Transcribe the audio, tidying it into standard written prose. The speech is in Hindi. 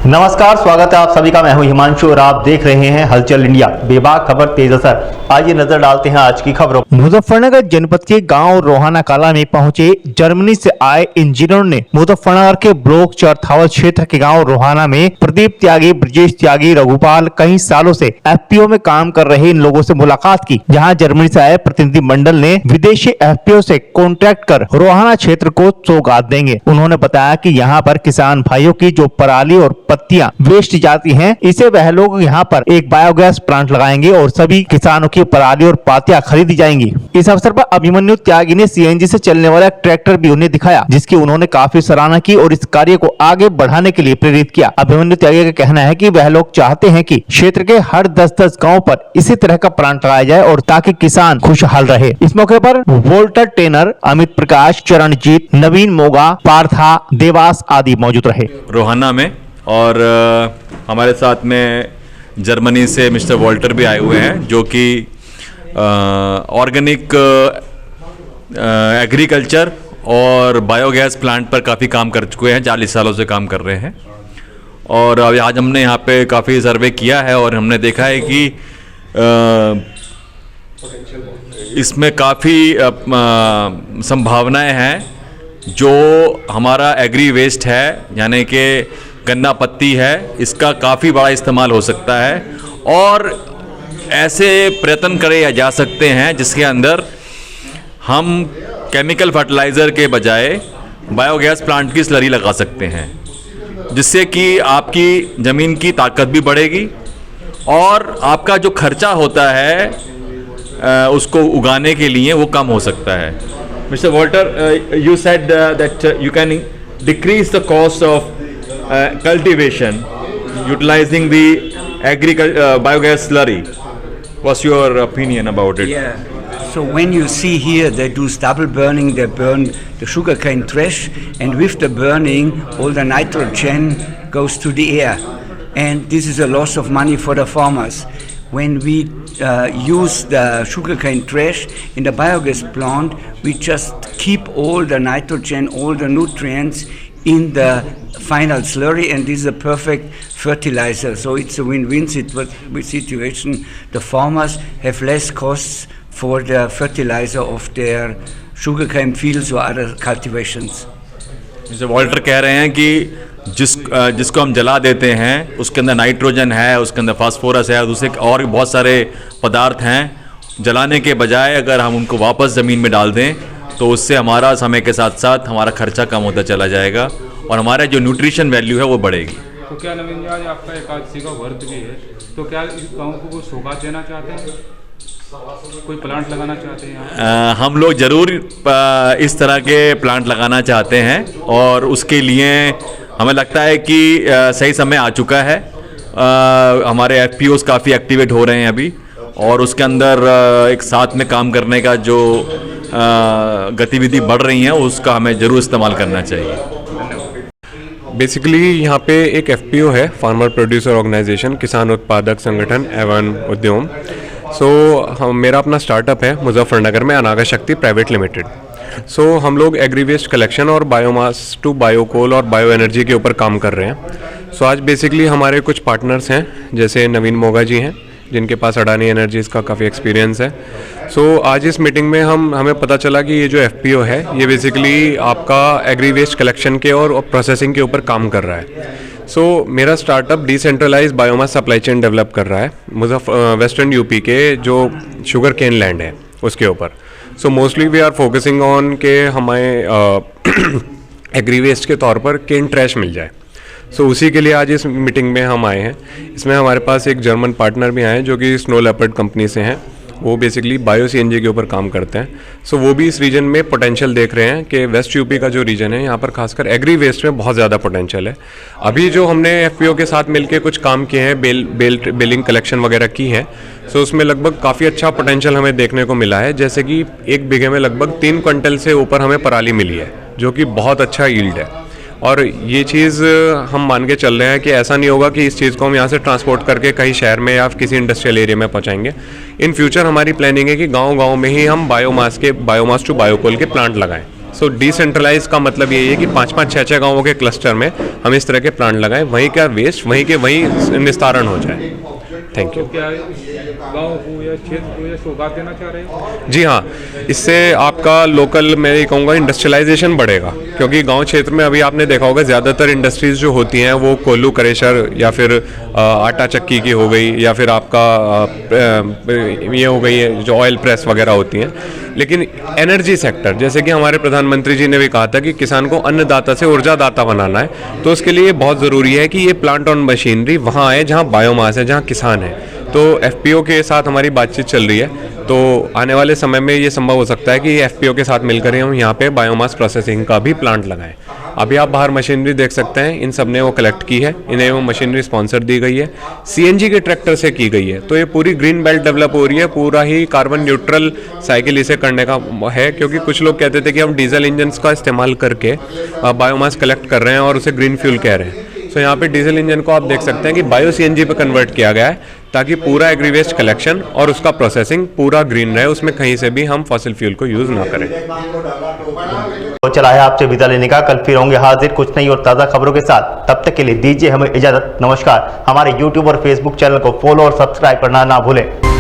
नमस्कार, स्वागत है आप सभी का। मैं हूं हिमांशु और आप देख रहे हैं हलचल इंडिया, बेबाक खबर तेज असर। आइए नजर डालते हैं आज की खबरों। मुजफ्फरनगर जनपद के गांव रोहाना कला में पहुंचे जर्मनी से आए इंजीनियरों ने मुजफ्फरनगर के ब्लॉक चरथावल क्षेत्र के गांव रोहाना में प्रदीप त्यागी, ब्रजेश त्यागी, रघुपाल कई सालों से एफपीओ में काम कर रहे इन लोगों से मुलाकात की। जहां जर्मनी से आए प्रतिनिधि मंडल ने विदेशी एफपीओ से कॉन्ट्रैक्ट कर रोहाना क्षेत्र को सौगात देंगे। उन्होंने बताया कि यहाँ पर किसान भाइयों की जो पराली और पत्तियां वेस्ट जाती हैं, इसे वह लोग यहाँ पर एक बायोगैस प्लांट लगाएंगे और सभी किसानों की पराली और पातियां खरीदी जाएंगी। इस अवसर पर अभिमन्यु त्यागी ने सीएनजी से चलने वाला एक ट्रैक्टर भी उन्हें दिखाया, जिसकी उन्होंने काफी सराहना की और इस कार्य को आगे बढ़ाने के लिए प्रेरित किया। अभिमन्यु त्यागी का कहना है कि वह लोग चाहते हैं कि क्षेत्र के हर 10-10 गाँव पर इसी तरह का प्लांट लगाया जाए और ताकि किसान खुशहाल रहे। इस मौके पर वोल्टर टेनर, अमित प्रकाश, चरणजीत, नवीन मोगा, पार्था, देवास आदि मौजूद रहे। रोहाना में और हमारे साथ में जर्मनी से मिस्टर वॉल्टर भी आए हुए हैं, जो कि ऑर्गेनिक एग्रीकल्चर और बायोगैस प्लांट पर काफ़ी काम कर चुके हैं, 40 सालों से काम कर रहे हैं। और अभी आज हमने यहाँ पे काफ़ी सर्वे किया है और हमने देखा है कि इसमें काफ़ी संभावनाएं हैं। जो हमारा एग्री वेस्ट है, यानी कि गन्ना पत्ती है, इसका काफ़ी बड़ा इस्तेमाल हो सकता है और ऐसे प्रयत्न करे जा सकते हैं जिसके अंदर हम केमिकल फर्टिलाइज़र के बजाय बायोगैस प्लांट की स्लरी लगा सकते हैं, जिससे कि आपकी ज़मीन की ताकत भी बढ़ेगी और आपका जो खर्चा होता है उसको उगाने के लिए वो कम हो सकता है। Mister Walter, you said that you can decrease the cost of cultivation utilizing the biogas slurry. What's your opinion about it? Yeah. So when you see here they do double burning, they burn the sugarcane trash, and with the burning all the nitrogen goes to the air, and this is a loss of money for the farmers. When we use the sugarcane trash in the biogas plant, we just keep all the nitrogen, all the nutrients in the final slurry, and this is a perfect fertilizer. So it's a win-win situation. The farmers have less costs for the fertilizer of their sugarcane fields or other cultivations. जैसे वॉल्टर कह रहे हैं कि जिसको हम जला देते हैं उसके अंदर नाइट्रोजन है, उसके अंदर फास्फोरस है, दूसरे और भी बहुत सारे पदार्थ हैं। जलाने के बजाय अगर हम उनको वापस ज़मीन में डाल दें तो उससे हमारा समय के साथ साथ हमारा खर्चा कम होता चला जाएगा और हमारा जो न्यूट्रिशन वैल्यू है वो बढ़ेगी। तो क्या नवीन जी, आज आपका एकादशी का व्रत भी है, तो क्या इस गाँव को कोई सौगात देना चाहते हैं, कोई प्लांट लगाना चाहते हैं? हम लोग ज़रूर इस तरह के प्लांट लगाना चाहते हैं और उसके लिए हमें लगता है कि सही समय आ चुका है। हमारे एफपीओस काफ़ी एक्टिवेट हो रहे हैं अभी और उसके अंदर एक साथ में काम करने का जो गतिविधि बढ़ रही हैं उसका हमें ज़रूर इस्तेमाल करना चाहिए। बेसिकली यहाँ पे एक एफपीओ है, फार्मर प्रोड्यूसर ऑर्गेनाइजेशन, किसान उत्पादक संगठन एवं उद्यम। मेरा अपना स्टार्टअप है मुजफ्फरनगर में, अनागा शक्ति प्राइवेट लिमिटेड। हम लोग एग्री वेस्ट कलेक्शन और बायोमास टू बायोकोल और बायो एनर्जी के ऊपर काम कर रहे हैं। आज बेसिकली हमारे कुछ पार्टनर्स हैं, जैसे नवीन मोगा जी हैं जिनके पास अडानी एनर्जीज़ का काफ़ी एक्सपीरियंस है। आज इस मीटिंग में हमें पता चला कि ये जो एफपीओ है ये बेसिकली आपका एग्री वेस्ट कलेक्शन के और प्रोसेसिंग के ऊपर काम कर रहा है। मेरा startup decentralise biomass supply chain develop कर रहा है वेस्टर्न यूपी के जो शुगर केन लैंड है उसके ऊपर। Mostly we are focusing on के हमें एग्री वेस्ट के तौर पर केन ट्रैश मिल जाए। उसी के लिए आज इस मीटिंग में हम आए हैं। इसमें हमारे पास एक जर्मन पार्टनर भी आए हैं जो कि स्नो लेपर्ड कंपनी से हैं। वो बेसिकली बायो सीएनजी के ऊपर काम करते हैं। वो भी इस रीजन में पोटेंशियल देख रहे हैं कि वेस्ट यूपी का जो रीजन है यहाँ पर खासकर एग्री वेस्ट में बहुत ज़्यादा पोटेंशियल है। अभी जो हमने एफपीओ के साथ मिलके कुछ काम किए हैं, बिलिंग कलेक्शन वगैरह की है, उसमें लगभग काफ़ी अच्छा पोटेंशियल हमें देखने को मिला है। जैसे कि 1 बीघे में लगभग 3 क्विंटल से ऊपर हमें पराली मिली है, जो कि बहुत अच्छा यील्ड है। और ये चीज़ हम मान के चल रहे हैं कि ऐसा नहीं होगा कि इस चीज़ को हम यहाँ से ट्रांसपोर्ट करके कहीं शहर में या किसी इंडस्ट्रियल एरिया में पहुँचाएंगे। इन फ्यूचर हमारी प्लानिंग है कि गांव-गांव में ही हम बायोमास टू बायोकोल के प्लांट लगाएं। सो डिसेंट्रलाइज का मतलब यही है कि 5-5, 6-6 गाँवों के क्लस्टर में हम इस तरह के प्लांट लगाएं, वहीं का वेस्ट वहीं के वहीं निस्तारण हो जाए। Thank you. तो क्या गांव को या क्षेत्र को या सौगात देना चाह रहे हैं? जी हाँ, इससे आपका लोकल, मैं ये कहूँगा, इंडस्ट्रियलाइजेशन बढ़ेगा, क्योंकि गांव क्षेत्र में अभी आपने देखा होगा ज़्यादातर इंडस्ट्रीज़ जो होती हैं वो कोल्लू क्रेशर या फिर आटा चक्की की हो गई, या फिर आपका ये हो गई है जो ऑयल प्रेस वगैरह होती हैं। लेकिन एनर्जी सेक्टर, जैसे कि हमारे प्रधानमंत्री जी ने भी कहा था कि किसान को अन्नदाता से ऊर्जादाता बनाना है, तो उसके लिए बहुत ज़रूरी है कि ये प्लांट और मशीनरी वहाँ आए जहाँ बायोमास है, जहाँ किसान है। तो एफपीओ के साथ हमारी बातचीत चल रही है, तो आने वाले समय में ये संभव हो सकता है कि एफपीओ के साथ मिलकर हम यहाँ पे बायोमास प्रोसेसिंग का भी प्लांट लगाएं। अभी आप बाहर मशीनरी देख सकते हैं, इन सब ने वो कलेक्ट की है, इन्हें वो मशीनरी स्पॉन्सर दी गई है, सीएनजी के ट्रैक्टर से की गई है। तो ये पूरी ग्रीन बेल्ट डेवलप हो रही है, पूरा ही कार्बन न्यूट्रल साइकिल इसे करने का है, क्योंकि कुछ लोग कहते थे कि हम डीजल इंजन का इस्तेमाल करके बायोमास कलेक्ट कर रहे हैं और उसे ग्रीन फ्यूल कह रहे हैं। तो यहाँ पे डीजल इंजन को आप देख सकते हैं कि बायो सीएनजी पे कन्वर्ट किया गया है, ताकि पूरा एग्री वेस्ट कलेक्शन और उसका प्रोसेसिंग पूरा ग्रीन रहे, उसमें कहीं से भी हम फॉसिल फ्यूल को यूज ना करें। तो चला है आपसे विदा लेने का, कल फिर होंगे हाजिर कुछ नई और ताज़ा खबरों के साथ। तब तक के लिए दीजिए हमें इजाजत। नमस्कार। हमारे YouTube और Facebook चैनल को फॉलो और सब्सक्राइब करना ना भूलें।